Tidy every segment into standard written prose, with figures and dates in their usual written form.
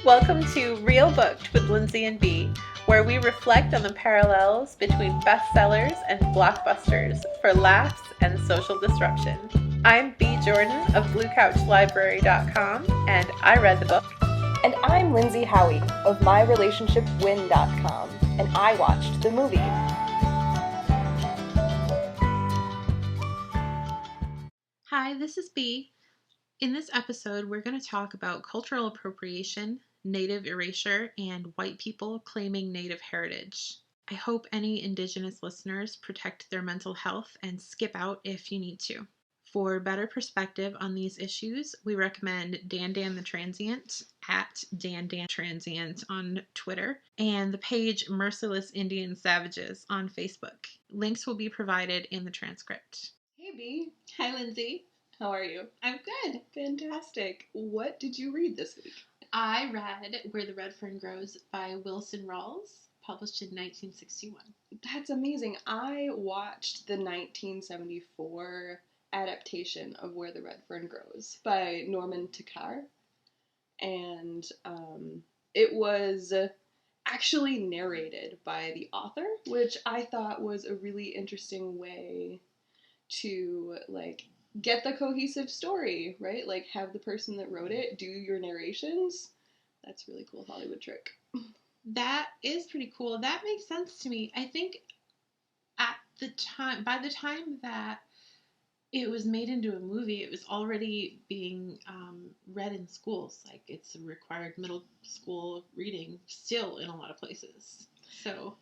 Welcome to Real Booked with Lindsey and Bea, where we reflect on the parallels between bestsellers and blockbusters for laughs and social disruption. I'm Bea Jordan of BlueCouchLibrary.com, and I read the book. And I'm Lindsey Howie of MyRelationshipWin.com, and I watched the movie. Hi, this is Bea. In this episode, we're going to talk about cultural appropriation, native erasure, and white people claiming native heritage. I hope any Indigenous listeners protect their mental health and skip out if you need to. For better perspective on these issues, we recommend Dan Dan the Transient at Dan Dan Transient on Twitter and the page Merciless Indian Savages on Facebook. Links will be provided in the transcript. Hey Bea, Hi, Lindsey. how are you? I'm good. Fantastic. What did you read this week? I read Where the Red Fern Grows by Wilson Rawl, published in 1961. That's amazing. I watched the 1974 adaptation of Where the Red Fern Grows by Norman Tokar, and it was actually narrated by the author, which I thought was a really interesting way to get the cohesive story, right? Like have the person that wrote it do your narrations. That's a really cool Hollywood trick. That is pretty cool. That makes sense to me. I think by the time that it was made into a movie, it was already being read in schools. Like it's a required middle school reading still in a lot of places. So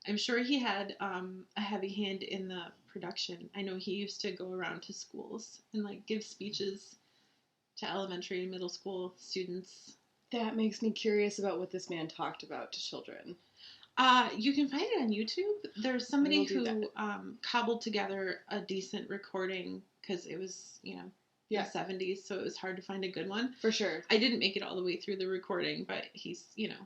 I'm sure he had a heavy hand in the production. I know he used to go around to schools and give speeches to elementary and middle school students. That makes me curious about what this man talked about to children. You can find it on YouTube. There's somebody who cobbled together a decent recording because it was, the 70s, so it was hard to find a good one. For sure. I didn't make it all the way through the recording, but he's,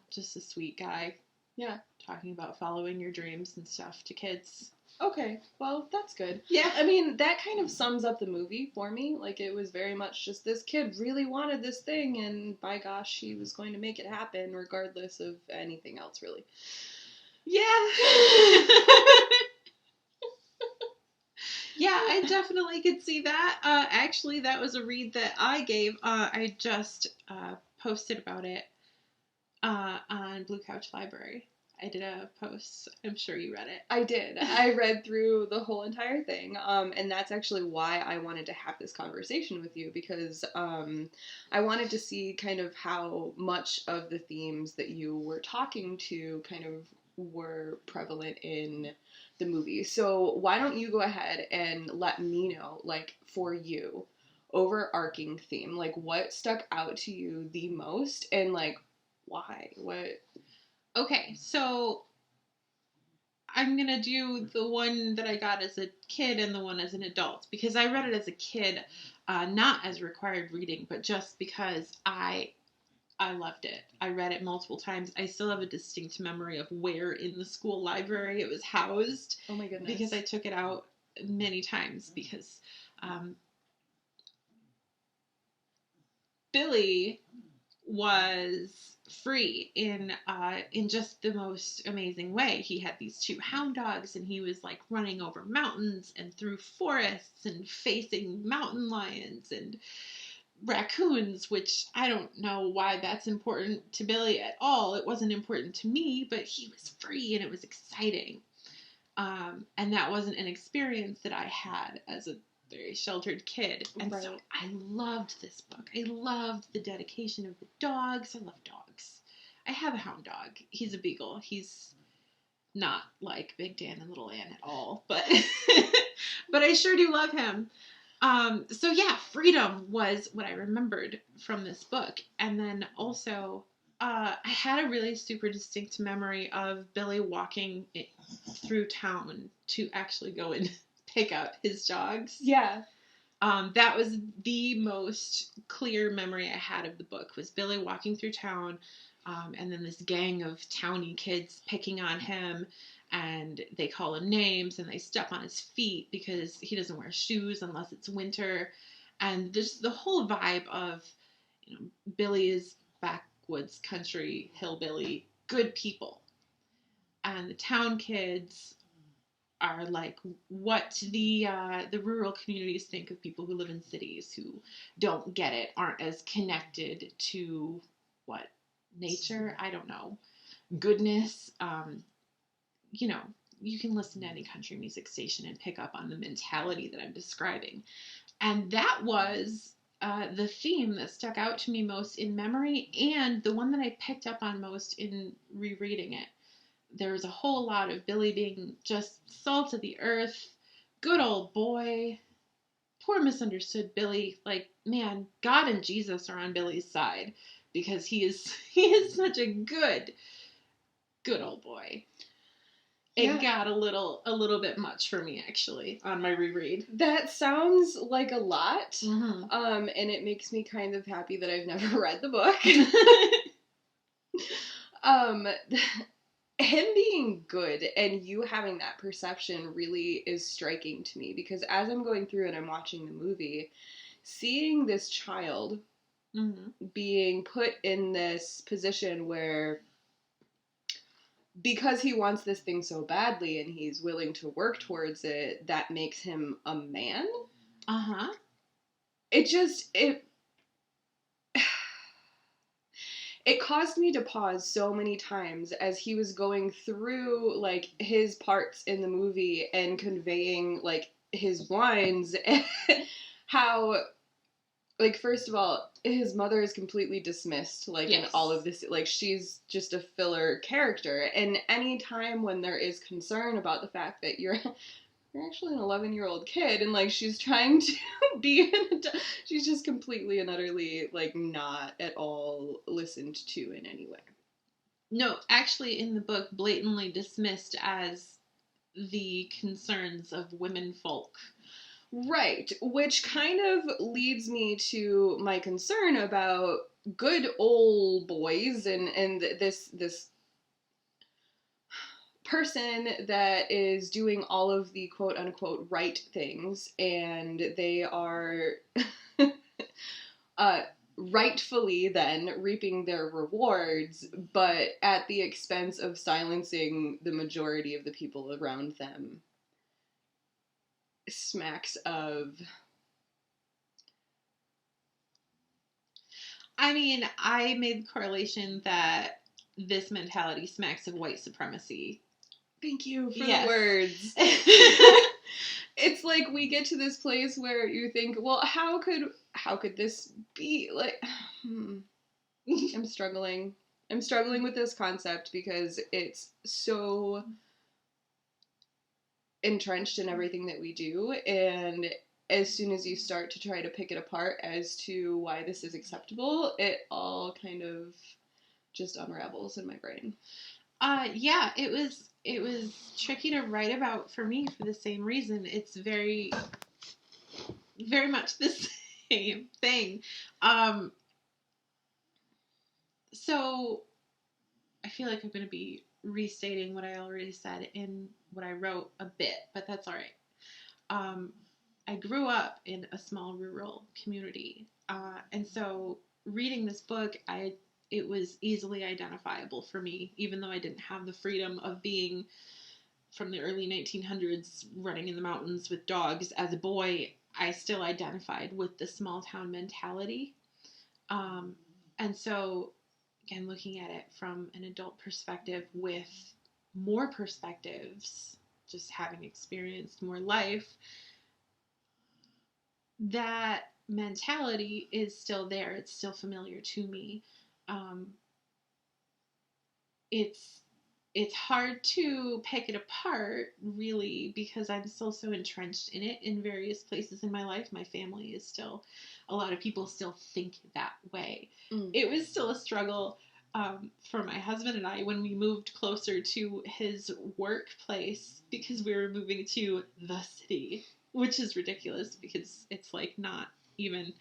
just a sweet guy. Yeah. Talking about following your dreams and stuff to kids. Okay, well, that's good. Yeah. I mean, that kind of sums up the movie for me. Like, it was very much just this kid really wanted this thing, and by gosh, he was going to make it happen regardless of anything else, really. Yeah. Yeah, I definitely could see that. Actually, that was a read that I gave. I just posted about it on Blue Couch Library. I did a post. I'm sure you read it. I did. I read through the whole entire thing, and that's actually why I wanted to have this conversation with you, because I wanted to see kind of how much of the themes that you were talking to kind of were prevalent in the movie. So why don't you go ahead and let me know, for you, overarching theme, what stuck out to you the most, and why? What? Okay, so I'm going to do the one that I got as a kid and the one as an adult, because I read it as a kid, not as required reading, but just because I loved it. I read it multiple times. I still have a distinct memory of where in the school library it was housed. Oh my goodness. Because I took it out many times, because Billy was free in just the most amazing way. He had these two hound dogs, and he was running over mountains and through forests and facing mountain lions and raccoons, which I don't know why that's important to Billy at all. It wasn't important to me, but he was free and it was exciting. And that wasn't an experience that I had as a very sheltered kid. And right. So I loved this book. I loved the dedication of the dogs. I love dogs. I have a hound dog. He's a beagle. He's not like Big Dan and Little Ann at all, but but I sure do love him. So yeah, freedom was what I remembered from this book. And then also, I had a really super distinct memory of Billy walking through town to actually go and pick up his dogs. Yeah. That was the most clear memory I had of the book, was Billy walking through town, and then this gang of towny kids picking on him, and they call him names, and they step on his feet because he doesn't wear shoes unless it's winter, and just the whole vibe of, Billy is back backwoods country hillbilly good people. And the town kids are like what the rural communities think of people who live in cities who don't get it, aren't as connected to what nature, I don't know, goodness. You know, you can listen to any country music station and pick up on the mentality that I'm describing. And that was the theme that stuck out to me most in memory, and the one that I picked up on most in rereading it. There was a whole lot of Billy being just salt of the earth, good old boy, poor misunderstood Billy. Like, man, God and Jesus are on Billy's side because he is such a good old boy. It got a little bit much for me, actually, on my reread. That sounds like a lot. Mm-hmm. And it makes me kind of happy that I've never read the book. Him being good and you having that perception really is striking to me, because as I'm going through and I'm watching the movie, seeing this child being put in this position where, because he wants this thing so badly and he's willing to work towards it, that makes him a man. Uh-huh. It caused me to pause so many times as he was going through, like, his parts in the movie and conveying, like, his lines, and how, like, first of all, his mother is completely dismissed, like, yes, in all of this. Like, she's just a filler character. And any time when there is concern about the fact that you're actually an 11-year-old kid, and, like, she's trying to be she's just completely and utterly, like, not at all listened to in any way. No, actually, in the book, blatantly dismissed as the concerns of women folk. Right, which kind of leads me to my concern about good old boys and this person that is doing all of the quote-unquote right things, and they are rightfully then reaping their rewards, but at the expense of silencing the majority of the people around them. Smacks of... I mean, I made the correlation that this mentality smacks of white supremacy. Thank you for the words. It's like we get to this place where you think, well, how could this be? Like, I'm struggling. I'm struggling with this concept because it's so entrenched in everything that we do, and as soon as you start to try to pick it apart as to why this is acceptable, it all kind of just unravels in my brain. Yeah, it was tricky to write about for me for the same reason. It's very, very much the same thing. So I feel like I'm going to be restating what I already said in what I wrote a bit, but that's all right. I grew up in a small rural community, and so reading this book, it was easily identifiable for me, even though I didn't have the freedom of being from the early 1900s running in the mountains with dogs. As a boy, I still identified with the small town mentality. And so, again, looking at it from an adult perspective with more perspectives, just having experienced more life, that mentality is still there. It's still familiar to me. It's hard to pick it apart, really, because I'm still so entrenched in it in various places in my life. My family is still, a lot of people still think that way. It was still a struggle for my husband and I when we moved closer to his workplace, because we were moving to the city, which is ridiculous because it's like not even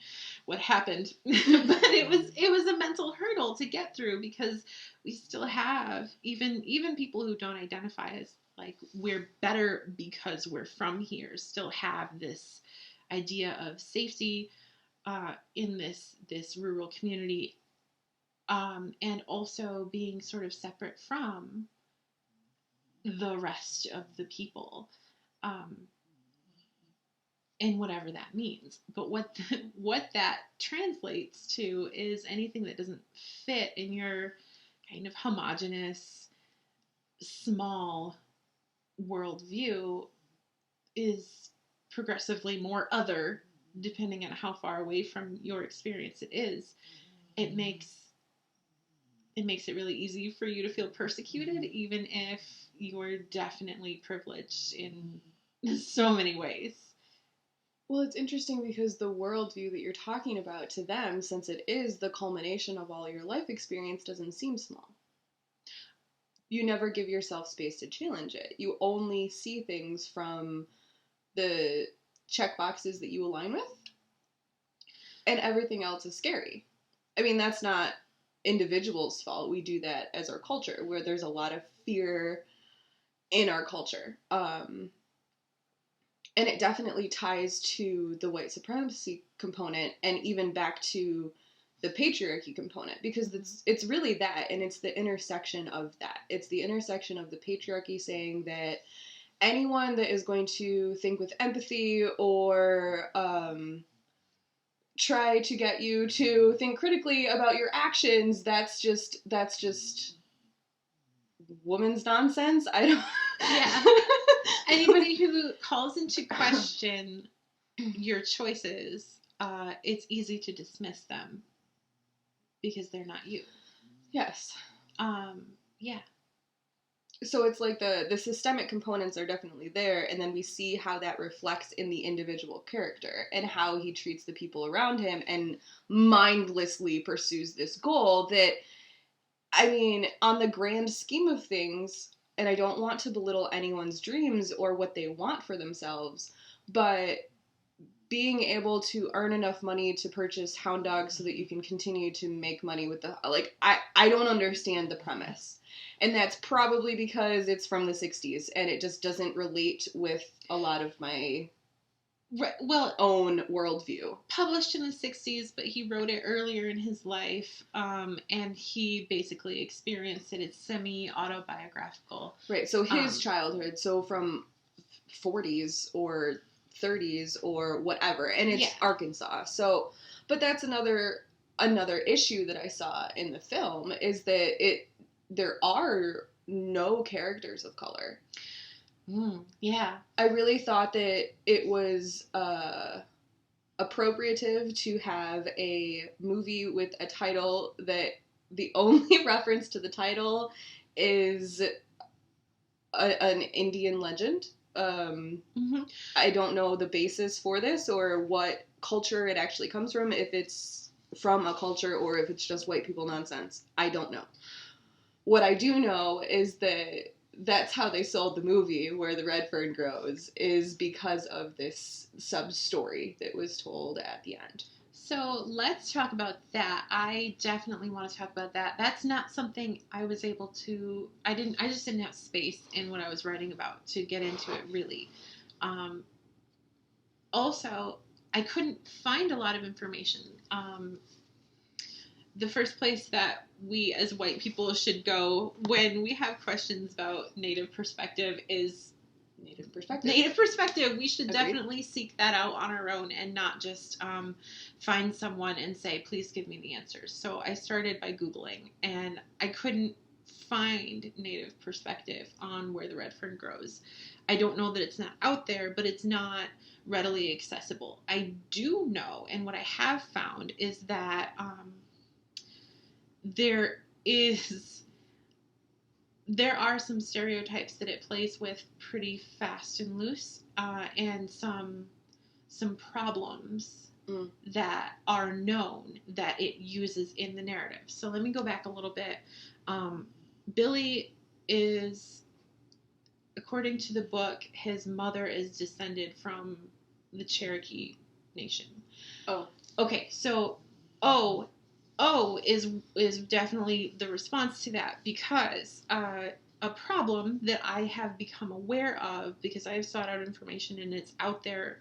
what happened. But it was a mental hurdle to get through, because we still have, even people who don't identify as like we're better because we're from here, still have this idea of safety in this rural community. and also being sort of separate from the rest of the people, um, and whatever that means. But what that translates to is anything that doesn't fit in your kind of homogenous, small worldview is progressively more other, depending on how far away from your experience it is. It makes it really easy for you to feel persecuted, even if you're definitely privileged in so many ways. Well, it's interesting because the worldview that you're talking about to them, since it is the culmination of all your life experience, doesn't seem small. You never give yourself space to challenge it. You only see things from the check boxes that you align with, and everything else is scary. I mean, that's not individuals' fault. We do that as our culture, where there's a lot of fear in our culture. And it definitely ties to the white supremacy component and even back to the patriarchy component, because it's really that, and it's the intersection of that. It's the intersection of the patriarchy saying that anyone that is going to think with empathy or try to get you to think critically about your actions, that's just woman's nonsense. I don't. Yeah. Anybody who calls into question your choices, it's easy to dismiss them because they're not you. Yes. Yeah. So it's like the systemic components are definitely there, and then we see how that reflects in the individual character and how he treats the people around him and mindlessly pursues this goal that, I mean, on the grand scheme of things, and I don't want to belittle anyone's dreams or what they want for themselves, but being able to earn enough money to purchase hound dogs so that you can continue to make money with the, like, I don't understand the premise. And that's probably because it's from the 60s and it just doesn't relate with a lot of my own worldview. Published in the 60s, but he wrote it earlier in his life, and he basically experienced it. It's semi-autobiographical. Right, so his childhood, so from 40s or 30s or whatever, and it's Arkansas. So, but that's another issue that I saw in the film, is that there are no characters of color. Yeah. I really thought that it was appropriative to have a movie with a title that the only reference to the title is an Indian legend. I don't know the basis for this or what culture it actually comes from, if it's from a culture or if it's just white people nonsense. I don't know. What I do know is that that's how they sold the movie, Where the Red Fern Grows, is because of this sub-story that was told at the end. So let's talk about that. I definitely want to talk about that. That's not something I was able to, I just didn't have space in what I was writing about to get into it, really. Also, I couldn't find a lot of information. The first place that we as white people should go when we have questions about Native perspective is Native perspective. Native perspective. We should definitely seek that out on our own and not just find someone and say, please give me the answers. So I started by Googling, and I couldn't find Native perspective on Where the Red Fern Grows. I don't know that it's not out there, but it's not readily accessible. I do know, and what I have found is that there are some stereotypes that it plays with pretty fast and loose, and some problems that are known that it uses in the narrative. So let me go back a little bit. Billy is, according to the book, his mother is descended from the Cherokee Nation. Oh. Okay, so is definitely the response to that, because a problem that I have become aware of, because I have sought out information and it's out there,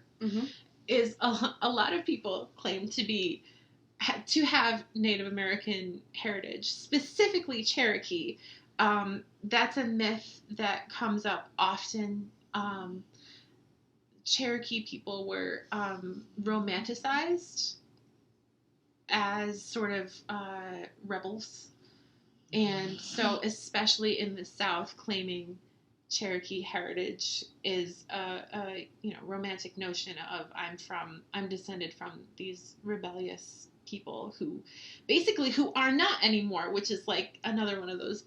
is a lot of people claim to be to have Native American heritage, specifically Cherokee. That's a myth that comes up often. Cherokee people were romanticized as sort of rebels. And so, especially in the South, claiming Cherokee heritage is a romantic notion of I'm descended from these rebellious people who are not anymore, which is like another one of those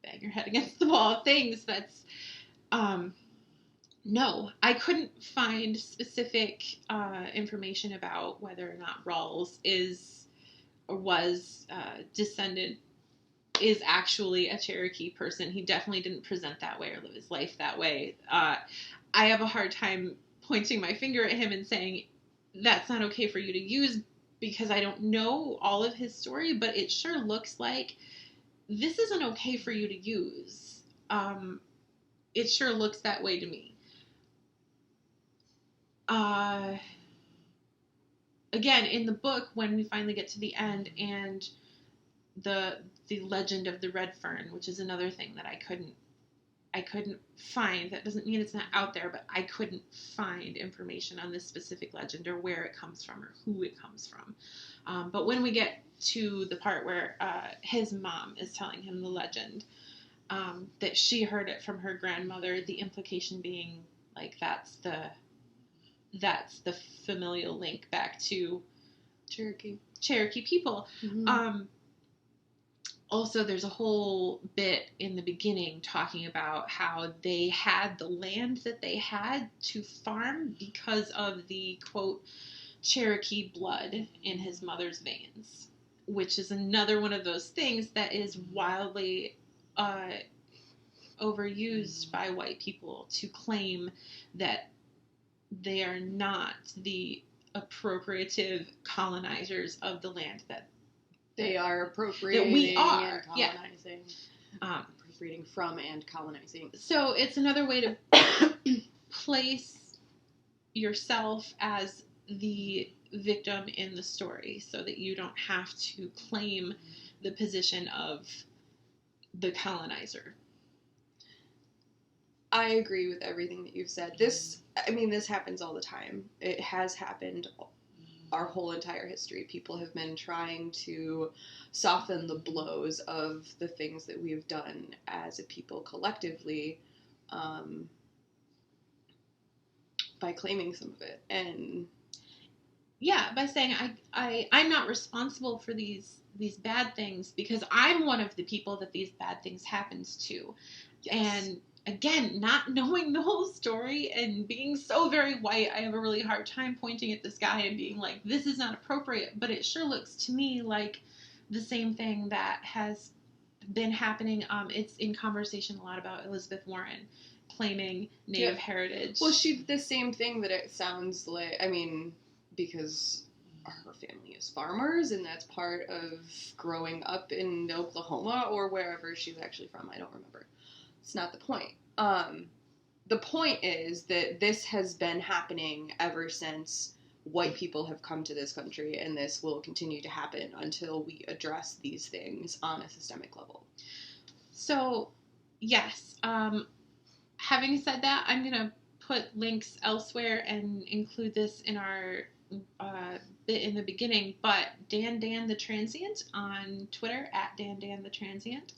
bang your head against the wall things. That's no, I couldn't find specific information about whether or not Rawls is or was descended is actually a Cherokee person. He definitely didn't present that way or live his life that way. I have a hard time pointing my finger at him and saying that's not okay for you to use because I don't know all of his story, but it sure looks like this isn't okay for you to use. It sure looks that way to me. Again, in the book, when we finally get to the end and the legend of the red fern, which is another thing that I couldn't find. That doesn't mean it's not out there, but I couldn't find information on this specific legend or where it comes from or who it comes from. But when we get to the part where his mom is telling him the legend, that she heard it from her grandmother, the implication being like that's the familial link back to Cherokee people. Mm-hmm. Also, there's a whole bit in the beginning talking about how they had the land that they had to farm because of the, quote, Cherokee blood in his mother's veins, which is another one of those things that is wildly overused by white people to claim that they are not the appropriative colonizers of the land that they are appropriating that we are. And colonizing. Yeah. Appropriating from and colonizing. So it's another way to place yourself as the victim in the story so that you don't have to claim the position of the colonizer. I agree with everything that you've said. This happens all the time. It has happened our whole entire history. People have been trying to soften the blows of the things that we have done as a people collectively by claiming some of it. And yeah, by saying I'm not responsible for these bad things because I'm one of the people that these bad things happens to. Yes. And again, not knowing the whole story and being so very white, I have a really hard time pointing at this guy and being like, this is not appropriate. But it sure looks to me like the same thing that has been happening. It's in conversation a lot about Elizabeth Warren claiming Native heritage. Well, she's the same thing that it sounds like, because her family is farmers and that's part of growing up in Oklahoma or wherever she's actually from. I don't remember. It's not the point. The point is that this has been happening ever since white people have come to this country, and this will continue to happen until we address these things on a systemic level. So, yes. Having said that, I'm going to put links elsewhere and include this in our bit in the beginning, but Dan the Transient on Twitter, at Dan the Transient,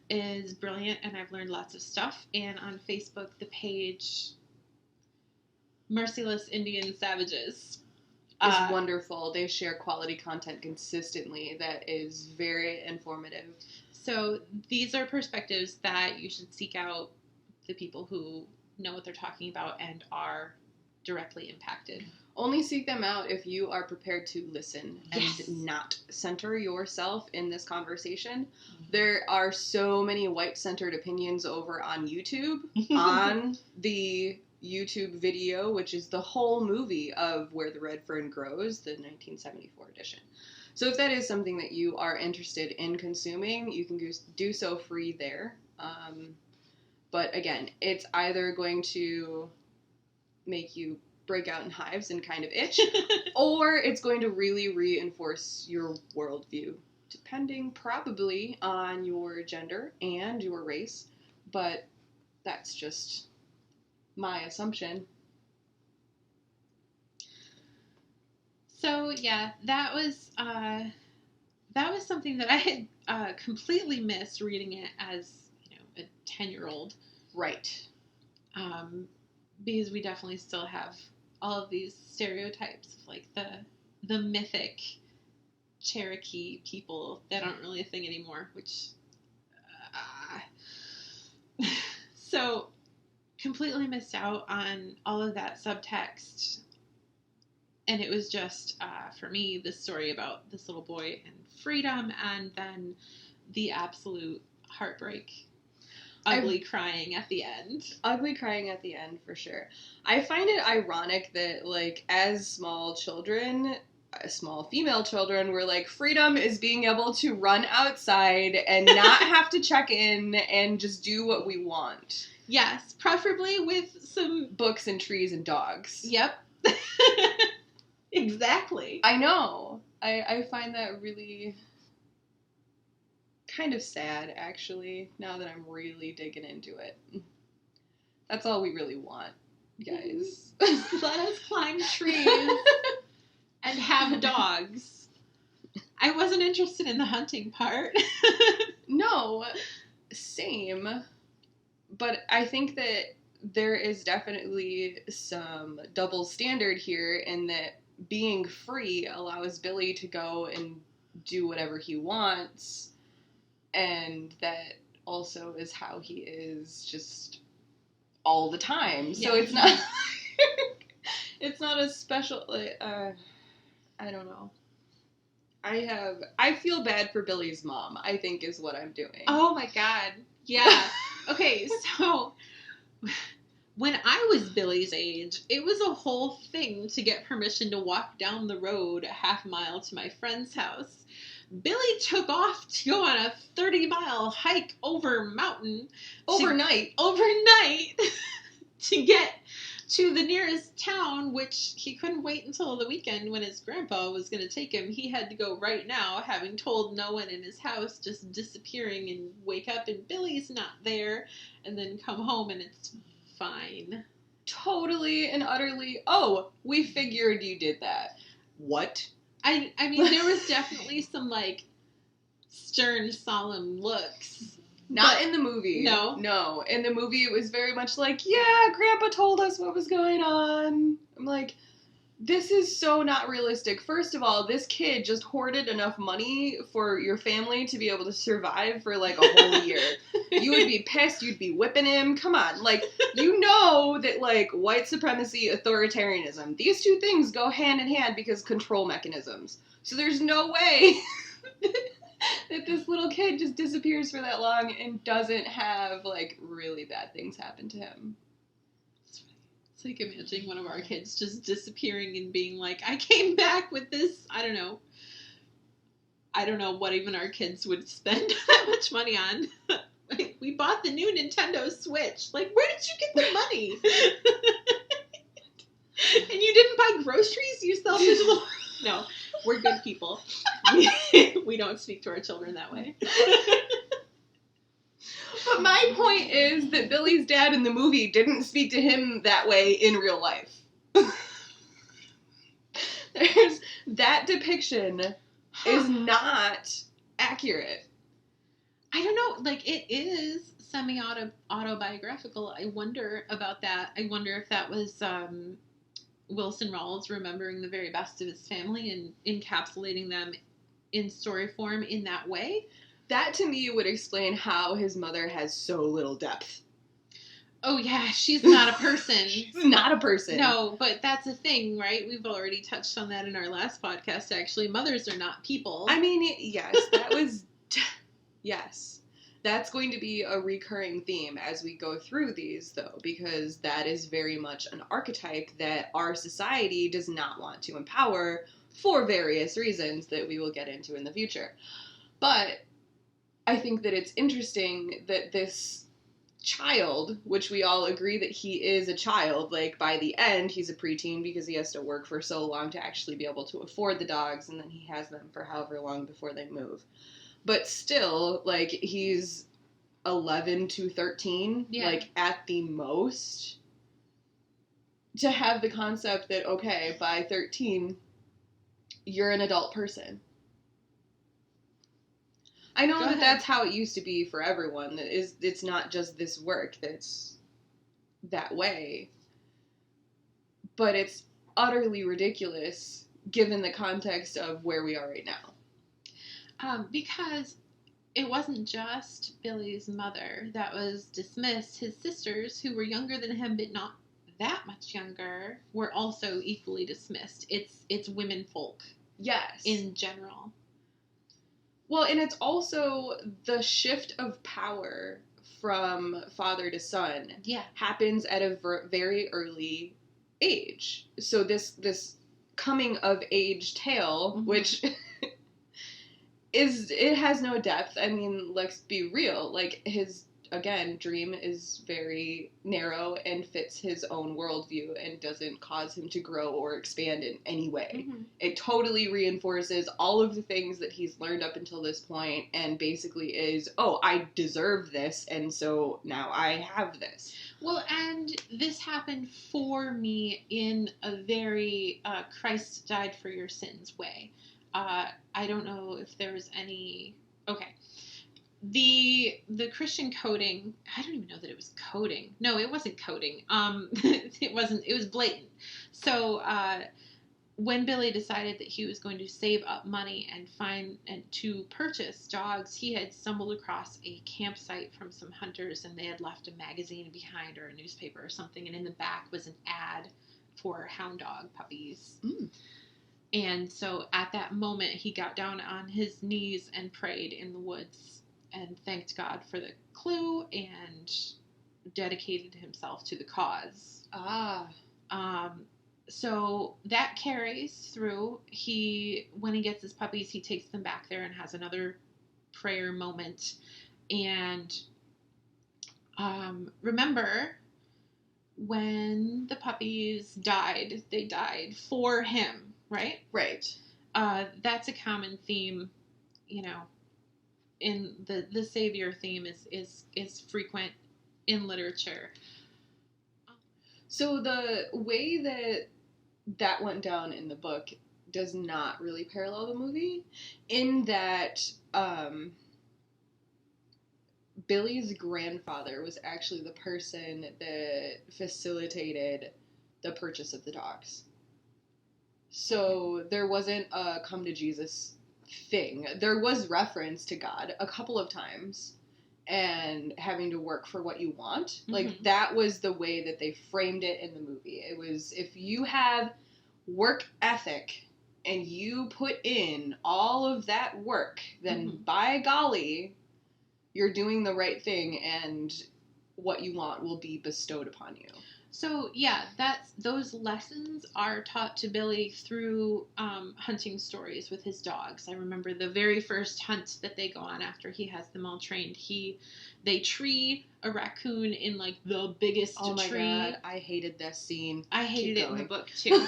is brilliant, and I've learned lots of stuff. And on Facebook, the page Merciless Indian Savages is wonderful. They share quality content consistently that is very informative. So these are perspectives that you should seek out the people who know what they're talking about and are directly impacted. Only seek them out if you are prepared to listen and not center yourself in this conversation. Mm-hmm. There are so many white-centered opinions over on YouTube, on the YouTube video, which is the whole movie of Where the Red Fern Grows, the 1974 edition. So if that is something that you are interested in consuming, you can do so free there. But again, it's either going to make you break out in hives and kind of itch, or it's going to really reinforce your worldview, depending probably on your gender and your race, but that's just my assumption. So yeah, that was something that I had completely missed reading it as, a 10-year-old. Right. Because we definitely still have all of these stereotypes of like the mythic Cherokee people that aren't really a thing anymore, which so completely missed out on all of that subtext. And it was just, for me, this story about this little boy and freedom, and then the absolute heartbreak. Ugly crying at the end. Ugly crying at the end, for sure. I find it ironic that, like, as small children, small female children, we're like, freedom is being able to run outside and not have to check in and just do what we want. Yes, preferably with some books and trees and dogs. Yep. Exactly. I know. I find that really kind of sad, actually, now that I'm really digging into it. That's all we really want, guys. Let us climb trees and have dogs. I wasn't interested in the hunting part. No, same. But I think that there is definitely some double standard here in that being free allows Billy to go and do whatever he wants, and that also is how he is just all the time. So it's not it's not a special I don't know. I feel bad for Billy's mom, I think is what I'm doing. Oh my god. Yeah. Okay, so when I was Billy's age, it was a whole thing to get permission to walk down the road a half mile to my friend's house. Billy took off to go on a 30-mile hike over mountain. Overnight To get to the nearest town, which he couldn't wait until the weekend when his grandpa was going to take him. He had to go right now, having told no one in his house, just disappearing and wake up and Billy's not there, and then come home and it's fine. Totally and utterly. Oh, we figured you did that. What? I mean, there was definitely some, like, stern, solemn looks. Not in the movie. No. No. In the movie, it was very much like, yeah, Grandpa told us what was going on. I'm like, this is so not realistic. First of all, this kid just hoarded enough money for your family to be able to survive for, like, a whole year. You would be pissed. You'd be whipping him. Come on. Like, you know that, like, white supremacy, authoritarianism, these two things go hand in hand because control mechanisms. So there's no way that this little kid just disappears for that long and doesn't have, like, really bad things happen to him. It's like imagining one of our kids just disappearing and being like, I came back with this, I don't know what even our kids would spend that much money on. Like, we bought the new Nintendo Switch. Like, where did you get the money? And you didn't buy groceries, you selfish little... No, we're good people. We don't speak to our children that way. But my point is that Billy's dad in the movie didn't speak to him that way in real life. That depiction is not accurate. I don't know, like, it is semi-autobiographical. I wonder about that. I wonder if that was Wilson Rawls remembering the very best of his family and encapsulating them in story form in that way. That, to me, would explain how his mother has so little depth. Oh, yeah, she's not a person. She's not a person. No, but that's a thing, right? We've already touched on that in our last podcast, actually. Mothers are not people. I mean, yes, that was... Yes. That's going to be a recurring theme as we go through these, though, because that is very much an archetype that our society does not want to empower for various reasons that we will get into in the future. But I think that it's interesting that this child, which we all agree that he is a child. Like, by the end, he's a preteen because he has to work for so long to actually be able to afford the dogs, and then he has them for however long before they move. But still, like, he's 11 to 13, like, at the most. To have the concept that, okay, by 13, you're an adult person. I know that that's how it used to be for everyone. It's not just this work that's that way. But it's utterly ridiculous given the context of where we are right now. Because it wasn't just Billy's mother that was dismissed. His sisters, who were younger than him but not that much younger, were also equally dismissed. It's women folk. Yes. In general. Well, and it's also the shift of power from father to son happens at a very early age. So this coming of age tale, which it has no depth. I mean, let's be real. Like, his, again, dream is very narrow and fits his own worldview and doesn't cause him to grow or expand in any way. It totally reinforces all of the things that he's learned up until this point and basically is, oh, I deserve this, and so now I have this. Well, and this happened for me in a very Christ died for your sins way. I don't know if there was any... Okay. The Christian coding, I don't even know that it was coding. No, it wasn't coding. It was blatant. So, when Billy decided that he was going to save up money and to purchase dogs, he had stumbled across a campsite from some hunters, and they had left a magazine behind, or a newspaper or something, and in the back was an ad for hound dog puppies. And so at that moment, he got down on his knees and prayed in the woods and thanked God for the clue and dedicated himself to the cause. So that carries through. When he gets his puppies, he takes them back there and has another prayer moment. And remember, when the puppies died, they died for him, right? Right. That's a common theme, in the savior theme is frequent in literature. So the way that went down in the book does not really parallel the movie, in that Billy's grandfather was actually the person that facilitated the purchase of the dogs. So there wasn't a come to Jesus thing. There was reference to God a couple of times and having to work for what you want. Like, that was the way that they framed it in the movie. It was, if you have work ethic and you put in all of that work, then by golly, you're doing the right thing and what you want will be bestowed upon you. So, yeah, those lessons are taught to Billy through hunting stories with his dogs. I remember the very first hunt that they go on after he has them all trained. They tree a raccoon in, like, the biggest tree. Oh my God, I hated this scene. I hated it in the book, too.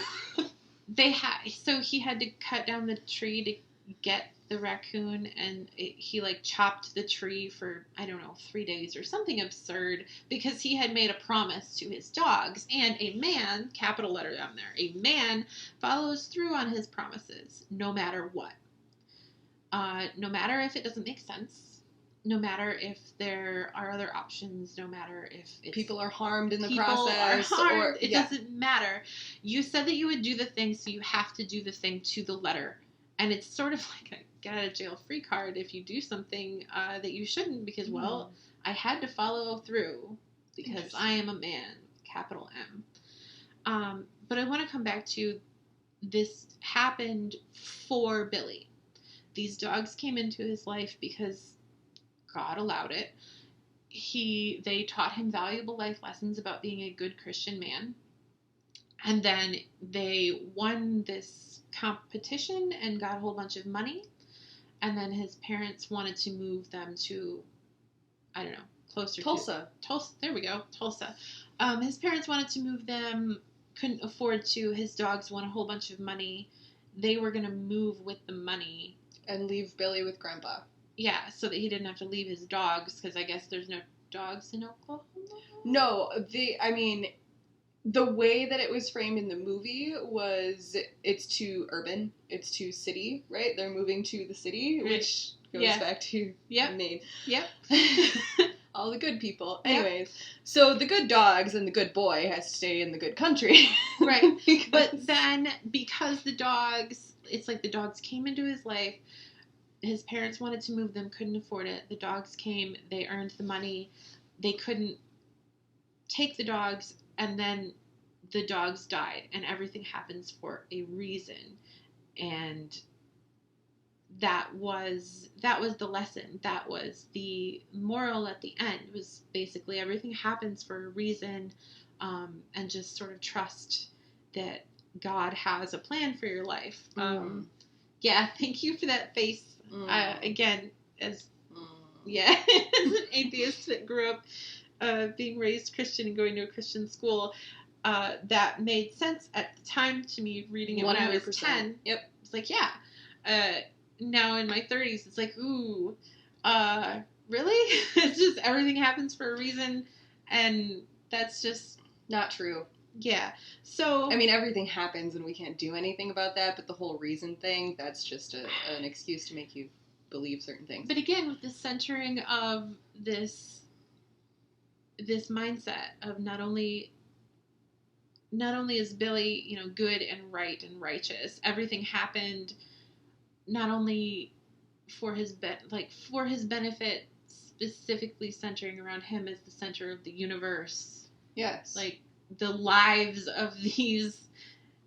So he had to cut down the tree to get the raccoon, and he chopped the tree for, I don't know, 3 days or something absurd, because he had made a promise to his dogs, and a man, capital letter down there, a man follows through on his promises, no matter what. No matter if it doesn't make sense, no matter if there are other options, no matter if people are harmed in the process. People are harmed, it yeah. doesn't matter. You said that you would do the thing, so you have to do the thing to the letter. And it's sort of like a get out of jail free card if you do something that you shouldn't, because, well, I had to follow through because I am a man, capital M. But I want to come back to, this happened for Billy. These dogs came into his life because God allowed it. They taught him valuable life lessons about being a good Christian man. And then they won this competition and got a whole bunch of money. And then his parents wanted to move them to, I don't know, closer Tulsa. to Tulsa. There we go, Tulsa. His parents wanted to move them, couldn't afford to. His dogs won a whole bunch of money. They were going to move with the money. And leave Billy with Grandpa. Yeah, so that he didn't have to leave his dogs, because I guess there's no dogs in Oklahoma? No, the way that it was framed in the movie was it's too urban, it's too city, right? They're moving to the city, which goes back to Maine. Yep. All the good people. Yep. Anyways, so the good dogs and the good boy has to stay in the good country. Right. But then, because the dogs, it's like the dogs came into his life, his parents wanted to move them, couldn't afford it. The dogs came, they earned the money. They couldn't take the dogs, and then the dogs died, and everything happens for a reason. And that was the lesson. That was the moral at the end, was basically everything happens for a reason, and just sort of trust that God has a plan for your life. Yeah, thank you for that face. Again, as as an atheist that grew up being raised Christian and going to a Christian school, that made sense at the time to me, reading it 100%. When I was 10. Yep. It's like, now in my 30s, it's like, ooh, really? It's just everything happens for a reason, and that's just not true. Yeah. So, I mean, everything happens and we can't do anything about that, but the whole reason thing, that's just an excuse to make you believe certain things. But again, with the centering of this mindset of not only is Billy, good and right and righteous, everything happened not only for his benefit, specifically centering around him as the center of the universe. Yes. Like, the lives of these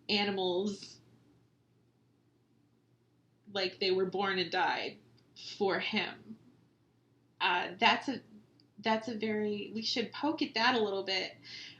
animals, like they were born and died for him. That's a very, we should poke at that a little bit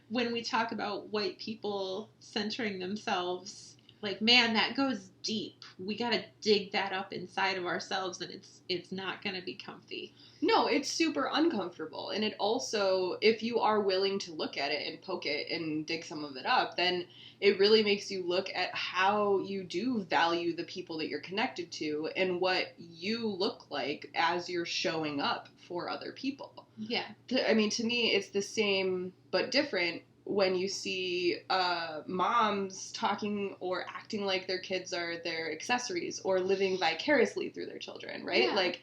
when we talk about white people centering themselves. Like, man, that goes deep. We gotta dig that up inside of ourselves, and it's not gonna be comfy. No, it's super uncomfortable. And it also, if you are willing to look at it and poke it and dig some of it up, then it really makes you look at how you do value the people that you're connected to and what you look like as you're showing up for other people. Yeah. I mean, to me, it's the same but different when you see moms talking or acting like their kids are their accessories or living vicariously through their children, right? Yeah. Like,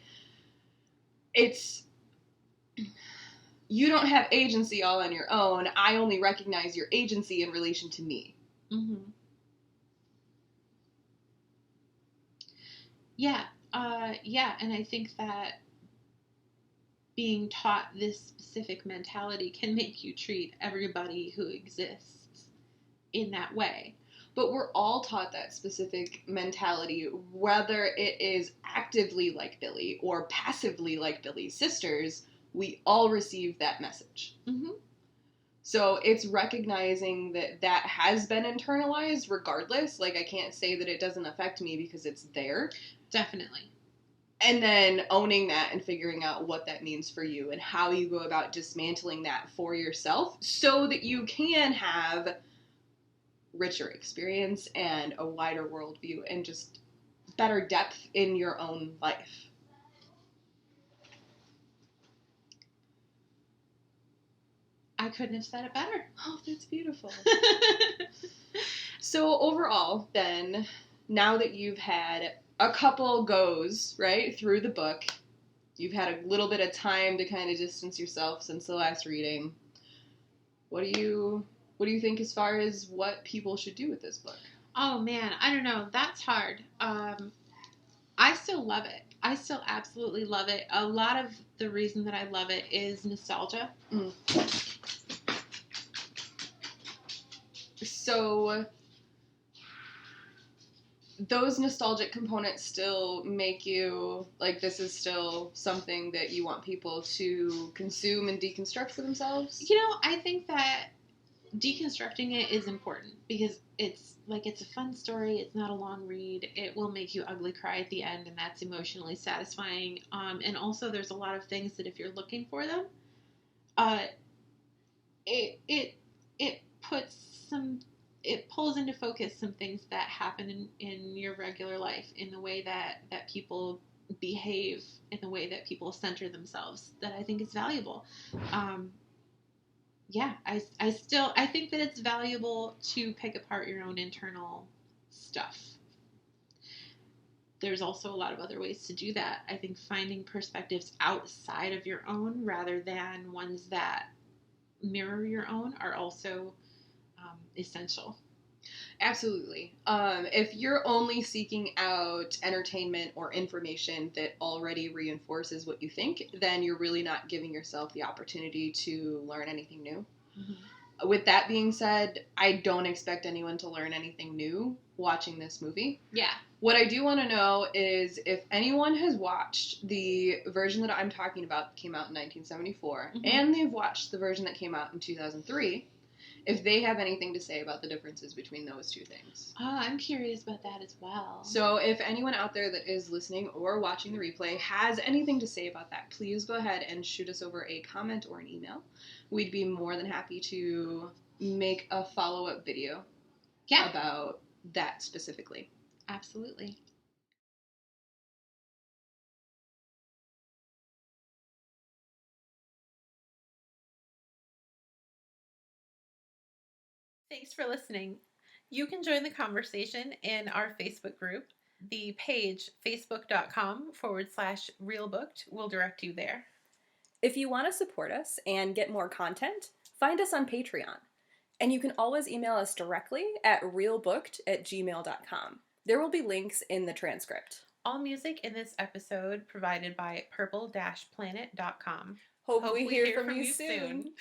you don't have agency all on your own. I only recognize your agency in relation to me. Mm-hmm. Yeah. And I think that being taught this specific mentality can make you treat everybody who exists in that way. But we're all taught that specific mentality, whether it is actively like Billy or passively like Billy's sisters, we all receive that message. Mm-hmm. So it's recognizing that has been internalized regardless. Like, I can't say that it doesn't affect me because it's there. Definitely. And then owning that and figuring out what that means for you and how you go about dismantling that for yourself so that you can have richer experience and a wider worldview and just better depth in your own life. I couldn't have said it better. Oh, that's beautiful. So overall, then, now that you've had a couple goes, right, through the book, you've had a little bit of time to kind of distance yourself since the last reading, what do you think as far as what people should do with this book? Oh, man, I don't know. That's hard. I still love it. I still absolutely love it. A lot of the reason that I love it is nostalgia. Mm. So those nostalgic components still make you, like, this is still something that you want people to consume and deconstruct for themselves? I think that deconstructing it is important because it's a fun story. It's not a long read. It will make you ugly cry at the end, and that's emotionally satisfying. And also, there's a lot of things that if you're looking for them, uh, it puts some, it pulls into focus some things that happen in your regular life, in the way that people behave, in the way that people center themselves, that I think is valuable. Um, yeah, I think that it's valuable to pick apart your own internal stuff. There's also a lot of other ways to do that. I think finding perspectives outside of your own rather than ones that mirror your own are also essential. Absolutely. If you're only seeking out entertainment or information that already reinforces what you think, then you're really not giving yourself the opportunity to learn anything new. Mm-hmm. With that being said, I don't expect anyone to learn anything new watching this movie. Yeah. What I do want to know is if anyone has watched the version that I'm talking about that came out in 1974, mm-hmm. and they've watched the version that came out in 2003, if they have anything to say about the differences between those two things. Oh, I'm curious about that as well. So if anyone out there that is listening or watching the replay has anything to say about that, please go ahead and shoot us over a comment or an email. We'd be more than happy to make a follow-up video about that specifically. Absolutely. Thanks for listening. You can join the conversation in our Facebook group. The page, facebook.com/realbooked, will direct you there. If you want to support us and get more content, find us on Patreon. And you can always email us directly at realbooked@gmail.com. There will be links in the transcript. All music in this episode provided by purple-planet.com. Hope we hear from you soon.